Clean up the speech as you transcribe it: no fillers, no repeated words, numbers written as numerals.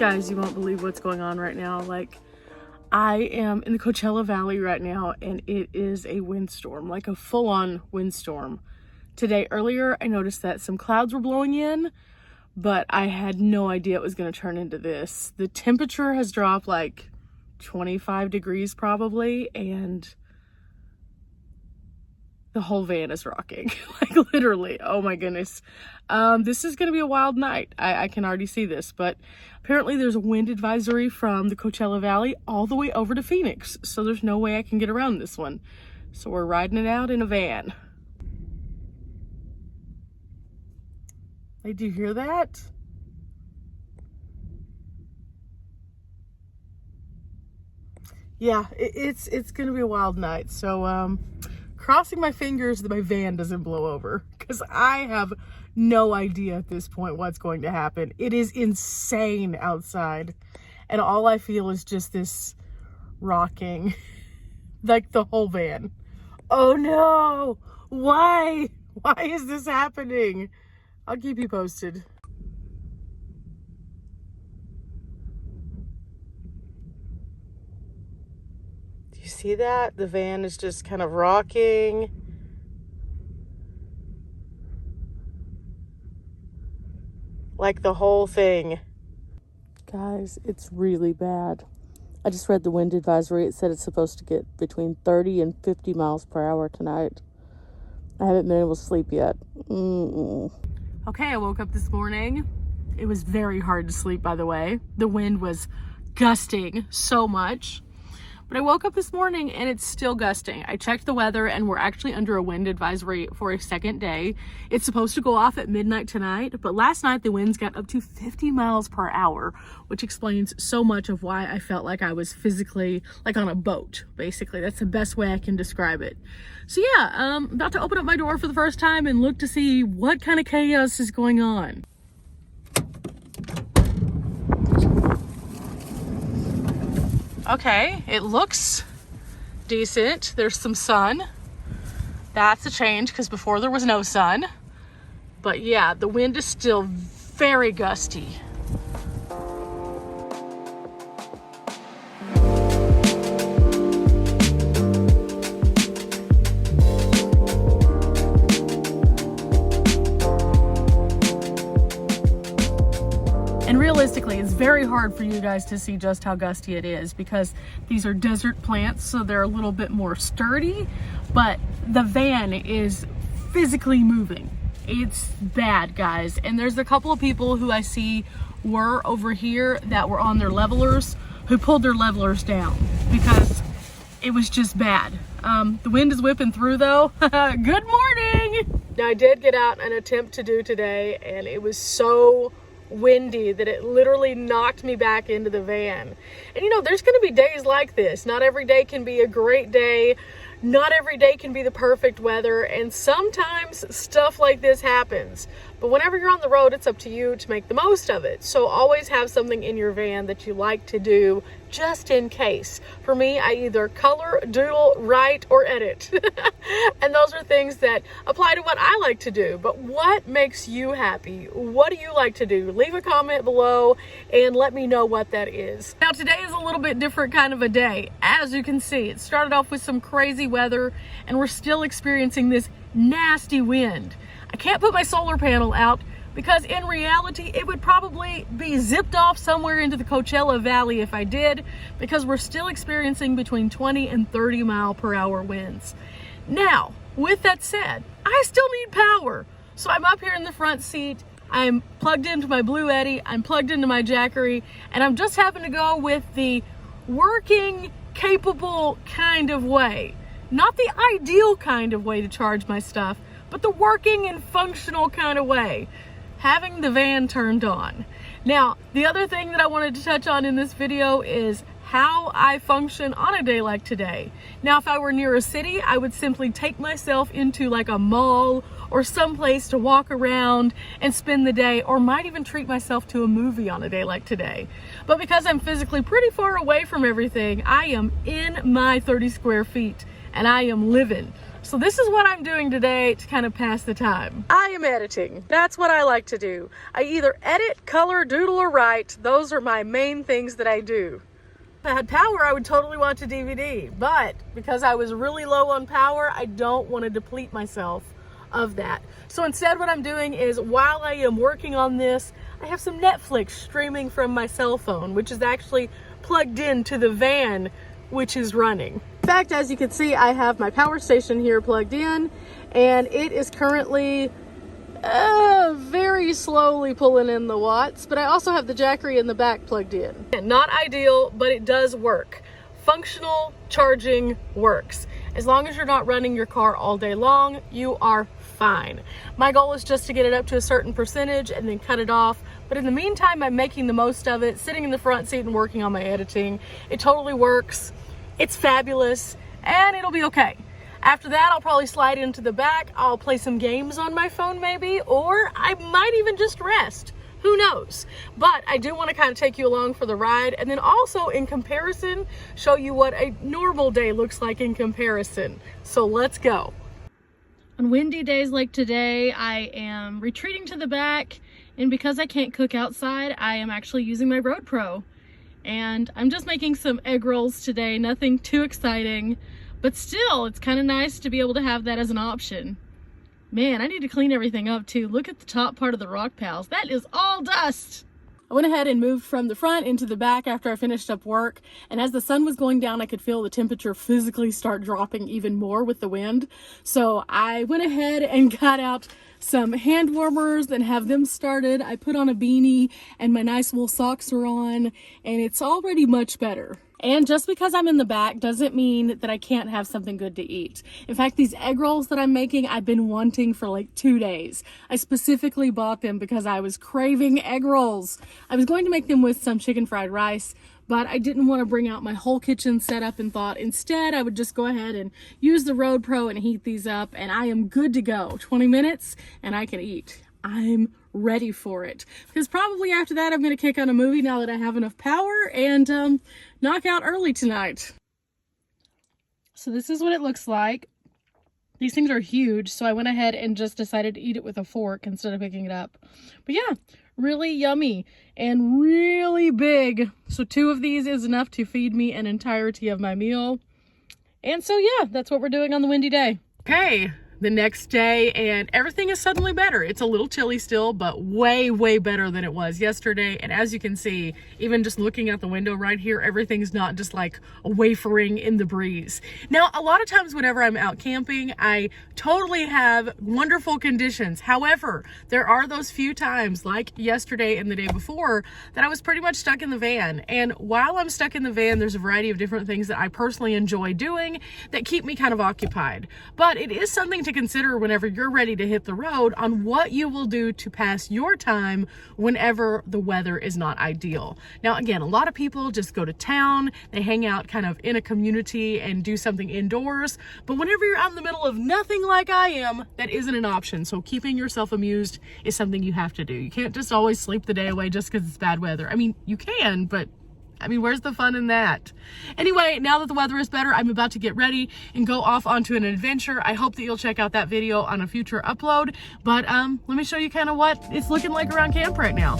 Guys, you won't believe what's going on right now. Like, I am in the Coachella Valley right now, and it is a windstorm, like a full-on windstorm. Today, earlier, I noticed that some clouds were blowing in, but I had no idea it was going to turn into this. The temperature has dropped like 25 degrees probably, and the whole van is rocking. Like, literally. Oh my goodness. This is going to be a wild night. I can already see this, but apparently there's a wind advisory from the Coachella Valley all the way over to Phoenix. So there's no way I can get around this one. So we're riding it out in a van. Hey, do you hear that? Yeah, it's going to be a wild night. So, crossing my fingers that my van doesn't blow over, because I have no idea at this point what's going to happen. It is insane outside, and all I feel is just this rocking, like the whole van. Oh no! Why is this happening? I'll keep you posted. Do you see that? The van is just kind of rocking. Like the whole thing. Guys, it's really bad. I just read the wind advisory. It said it's supposed to get between 30 and 50 miles per hour tonight. I haven't been able to sleep yet. Okay, I woke up this morning. It was very hard to sleep, by the way. The wind was gusting so much. But I woke up this morning and it's still gusting. I checked the weather and we're actually under a wind advisory for a second day. It's supposed to go off at midnight tonight, but last night the winds got up to 50 miles per hour, which explains so much of why I felt like I was physically like on a boat, basically. That's the best way I can describe it. So yeah, I'm about to open up my door for the first time and look to see what kind of chaos is going on. Okay, it looks decent. There's some sun. That's a change because before there was no sun. But yeah, the wind is still very gusty. And realistically, it's very hard for you guys to see just how gusty it is because these are desert plants, so they're a little bit more sturdy, but the van is physically moving. It's bad, guys. And there's a couple of people who I see were over here that were on their levelers who pulled their levelers down because it was just bad. The wind is whipping through though. Good morning! Now, I did get out an attempt to do today, and it was so windy that it literally knocked me back into the van. And you know, there's going to be days like this. Not every day can be a great day. Not every day can be the perfect weather, and sometimes stuff like this happens. But whenever you're on the road, it's up to you to make the most of it. So always have something in your van that you like to do just in case. For me, I either color, doodle, write, or edit. And those are things that apply to what I like to do. But what makes you happy? What do you like to do? Leave a comment below and let me know what that is. Now, today is a little bit different kind of a day. As you can see, it started off with some crazy weather, and we're still experiencing this nasty wind. I can't put my solar panel out because in reality, it would probably be zipped off somewhere into the Coachella Valley if I did, because we're still experiencing between 20 and 30 mile per hour winds. Now, with that said, I still need power. So I'm up here in the front seat. I'm plugged into my Blue Eddy. I'm plugged into my Jackery, and I'm just having to go with the working, capable kind of way. Not the ideal kind of way to charge my stuff, but the working and functional kind of way. Having the van turned on. Now, the other thing that I wanted to touch on in this video is how I function on a day like today. Now, if I were near a city, I would simply take myself into like a mall or someplace to walk around and spend the day, or might even treat myself to a movie on a day like today. But because I'm physically pretty far away from everything, I am in my 30 square feet and I am living. So this is what I'm doing today to kind of pass the time. I am editing. That's what I like to do. I either edit, color, doodle, or write. Those are my main things that I do. If I had power, I would totally watch a DVD, but because I was really low on power, I don't want to deplete myself of that. So instead what I'm doing is, while I am working on this, I have some Netflix streaming from my cell phone, which is actually plugged into the van, which is running. In fact, as you can see, I have my power station here plugged in, and it is currently very slowly pulling in the watts, but I also have the Jackery in the back plugged in. Not ideal, but it does work. Functional charging works. As long as you're not running your car all day long, you are fine. My goal is just to get it up to a certain percentage and then cut it off. But in the meantime, I'm making the most of it, sitting in the front seat and working on my editing. It totally works. It's fabulous, and it'll be okay. After that, I'll probably slide into the back. I'll play some games on my phone maybe, or I might even just rest. Who knows? But I do want to kind of take you along for the ride, and then also in comparison, show you what a normal day looks like in comparison. So let's go. On windy days like today, I am retreating to the back, and because I can't cook outside, I am actually using my Road Pro. And I'm just making some egg rolls today, nothing too exciting, but still, it's kind of nice to be able to have that as an option. Man, I need to clean everything up too. Look at the top part of the rock piles. That is all dust. I went ahead and moved from the front into the back after I finished up work, and as the sun was going down, I could feel the temperature physically start dropping even more with the wind. So I went ahead and got out some hand warmers and have them started. I put on a beanie and my nice wool socks are on, and it's already much better. And just because I'm in the back doesn't mean that I can't have something good to eat. In fact, these egg rolls that I'm making, I've been wanting for like 2 days. I specifically bought them because I was craving egg rolls. I was going to make them with some chicken fried rice, but I didn't want to bring out my whole kitchen setup and thought instead I would just go ahead and use the Road Pro and heat these up, and I am good to go. 20 minutes and I can eat. I'm ready for it, because probably after that I'm going to kick on a movie now that I have enough power and knock out early tonight. So this is what it looks like. These things are huge, so I went ahead and just decided to eat it with a fork instead of picking it up. But yeah, really yummy and really big. So 2 of these is enough to feed me an entirety of my meal. And so yeah, that's what we're doing on the windy day. Okay, the next day, and everything is suddenly better. It's a little chilly still, but way better than it was yesterday. And as you can see, even just looking out the window right here, everything's not just like wafering in the breeze. Now, a lot of times whenever I'm out camping, I totally have wonderful conditions. However, there are those few times, like yesterday and the day before, that I was pretty much stuck in the van. And while I'm stuck in the van, there's a variety of different things that I personally enjoy doing that keep me kind of occupied. But it is something to consider whenever you're ready to hit the road on what you will do to pass your time whenever the weather is not ideal. Now, again, a lot of people just go to town, they hang out kind of in a community and do something indoors, but whenever you're out in the middle of nothing like I am, that isn't an option. So keeping yourself amused is something you have to do. You can't just always sleep the day away just because it's bad weather. I mean, you can, but I mean, where's the fun in that? Anyway, now that the weather is better, I'm about to get ready and go off onto an adventure. I hope that you'll check out that video on a future upload. But let me show you kind of what it's looking like around camp right now.